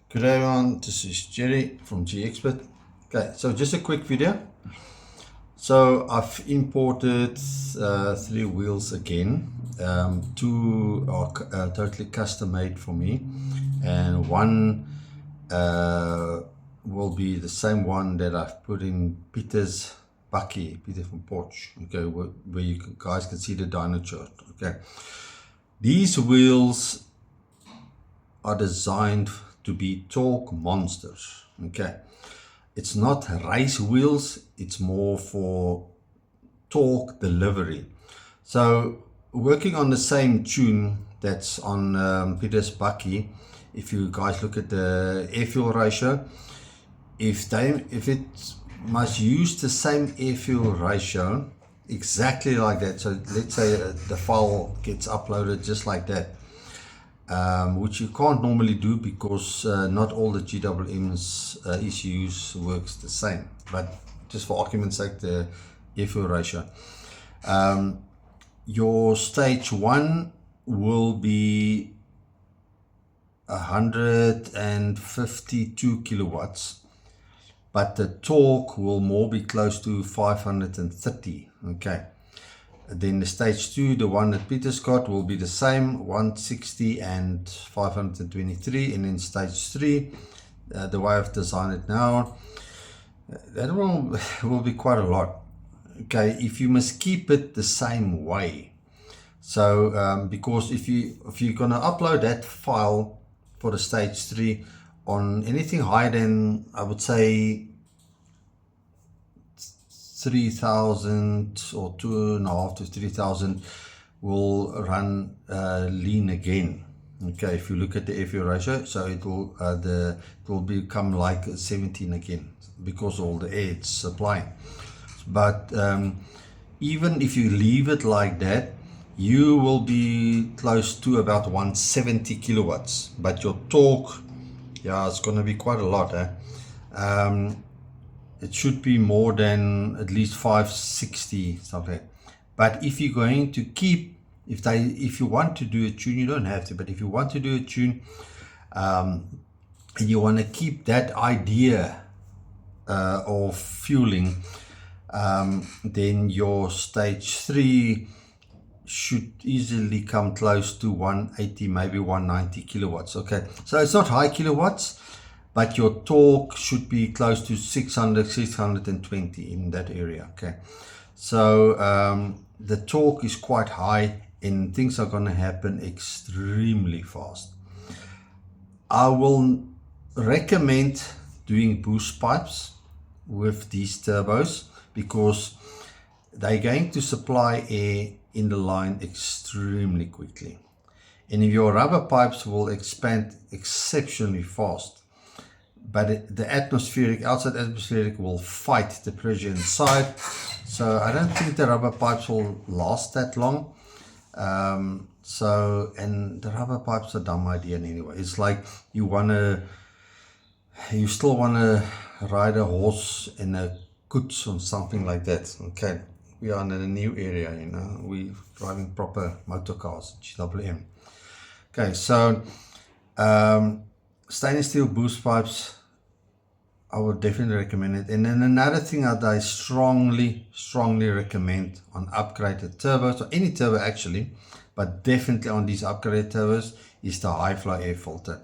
Good day everyone, this is Jerry from G-XPERT. Okay, so just a quick video. So I've imported 3 wheels again. 2 are totally custom made for me, and one will be the same one that I've put in Peter from Porsche, okay, where you guys can see the dyno chart. Okay, these wheels are designed to be torque monsters. Okay, it's not race wheels, it's more for torque delivery. So working on the same tune that's on Peter's Bucky, if you guys look at the air fuel ratio, if it must use the same air fuel ratio exactly like that, so let's say the file gets uploaded just like that, which you can't normally do because not all the GWM's ECUs works the same, but just for argument's sake, the air fuel ratio, your stage 1 will be 152 kilowatts, but the torque will more be close to 530. Okay, then the stage 2, the one that Peter's got, will be the same, 160 and 523. And then stage 3, the way I've designed it now, that will be quite a lot. Okay, if you must keep it the same way. So because if you're gonna upload that file for the stage 3 on anything higher than, I would say, 3,000 or 2.5 to 3,000, will run lean again. Okay, if you look at the air fuel ratio, so it will become like 17 again because all the air it's supplying. But even if you leave it like that, you will be close to about 170 kilowatts, but your torque, yeah, it's going to be quite a lot. It should be more than at least 560 something. But if you're going to keep, if you want to do a tune, you don't have to, but if you want to do a tune, and you want to keep that idea of fueling, then your stage 3 should easily come close to 180, maybe 190 kilowatts. Okay, so it's not high kilowatts, but your torque should be close to 600, 620 in that area. Okay, so the torque is quite high and things are going to happen extremely fast. I will recommend doing boost pipes with these turbos because they're going to supply air in the line extremely quickly, and if your rubber pipes will expand exceptionally fast, but the outside atmospheric will fight the pressure inside. So I don't think the rubber pipes will last that long. And the rubber pipes are a dumb idea anyway. It's like you still wanna ride a horse in a koets or something like that. Okay, we are in a new area, you know, we're driving proper motor cars, GWM. Okay, so stainless steel boost pipes, I would definitely recommend it. And then another thing that I strongly recommend on upgraded turbos, or any turbo actually, but definitely on these upgraded turbos, is the high flow air filter.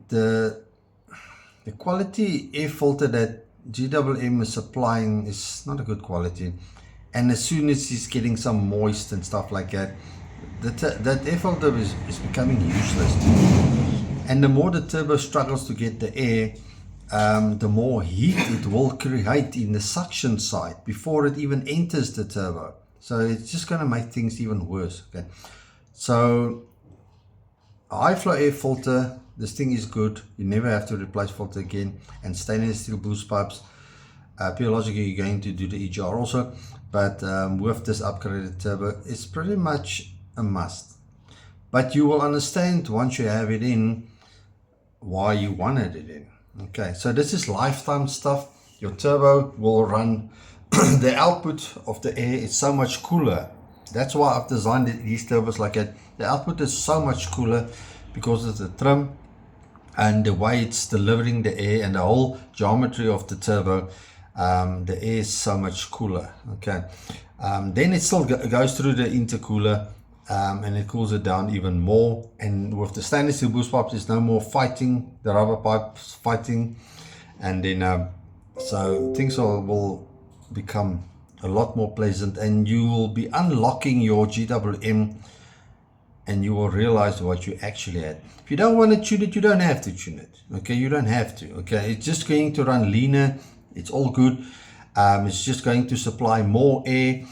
The quality air filter that GWM is supplying is not a good quality, and as soon as it's getting some moist and stuff like that, that air filter is becoming useless. And the more the turbo struggles to get the air, the more heat it will create in the suction side before it even enters the turbo. So it's just going to make things even worse. Okay, so high flow air filter, this thing is good. You never have to replace filter again. And stainless steel boost pipes, periodically you're going to do the EGR also, but with this upgraded turbo, it's pretty much a must. But you will understand once you have it in why you wanted it in. Okay, so this is lifetime stuff. Your turbo will run the output of the air is so much cooler. That's why I've designed these turbos like that. The output is so much cooler because of the trim. and the way it's delivering the air and the whole geometry of the turbo, the air is so much cooler. Okay, then it still goes through the intercooler, and it cools it down even more. And with the stainless steel boost pipes, there's no more fighting, the rubber pipes fighting, and then so things will become a lot more pleasant, and you will be unlocking your GWM, and you will realize what you actually had. If you don't want to tune it, you don't have to tune it. Okay, you don't have to. Okay, it's just going to run leaner. It's all good. It's just going to supply more air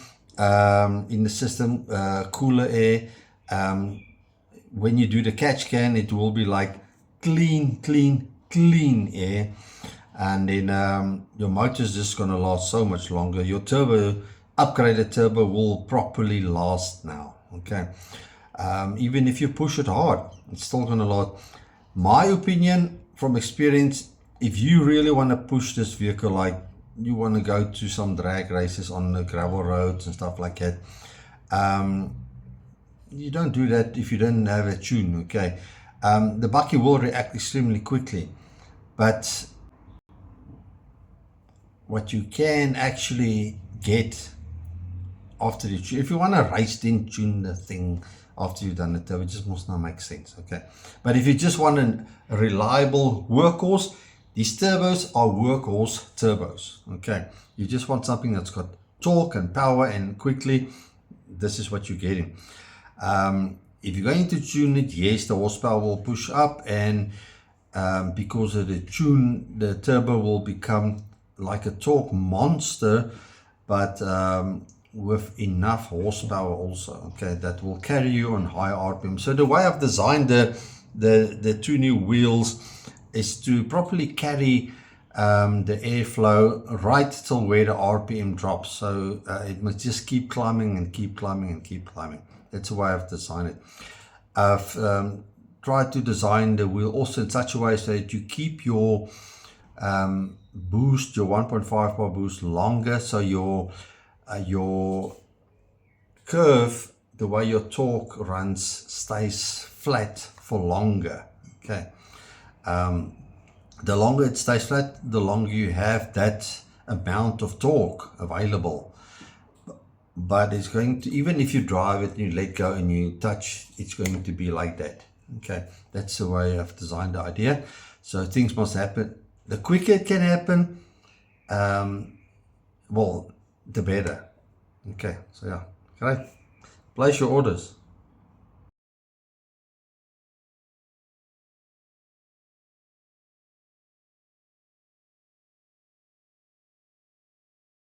in the system, cooler air. When you do the catch can, it will be like clean air, and then your motor is just going to last so much longer. Your turbo, upgraded turbo, will properly last now. Okay, even if you push it hard, it's still going to last. My opinion from experience, if you really want to push this vehicle, like you want to go to some drag races on the gravel roads and stuff like that, you don't do that if you don't have a tune. Okay, the bucky will react extremely quickly, but what you can actually get after the tune, if you want to race, then tune the thing after you've done the turbo. It just must not make sense. Okay, but if you just want a reliable workhorse, these turbos are workhorse turbos. Okay, you just want something that's got torque and power and quickly, this is what you're getting. If you're going to tune it, yes, the horsepower will push up, and because of the tune, the turbo will become like a torque monster, but with enough horsepower also, okay, that will carry you on high RPM. So the way I've designed the two new wheels is to properly carry the airflow right till where the RPM drops. So it must just keep climbing and keep climbing and keep climbing. That's the way I've designed it. I've tried to design the wheel also in such a way so that you keep your boost, your 1.5 bar boost, longer, so your curve, the way your torque runs, stays flat for longer. Okay, the longer it stays flat, the longer you have that amount of torque available. But it's going to, even if you drive it and you let go and you touch, it's going to be like that. Okay, that's the way I've designed the idea. So things must happen. The quicker it can happen, well, the better. Okay, so yeah, great. Place your orders.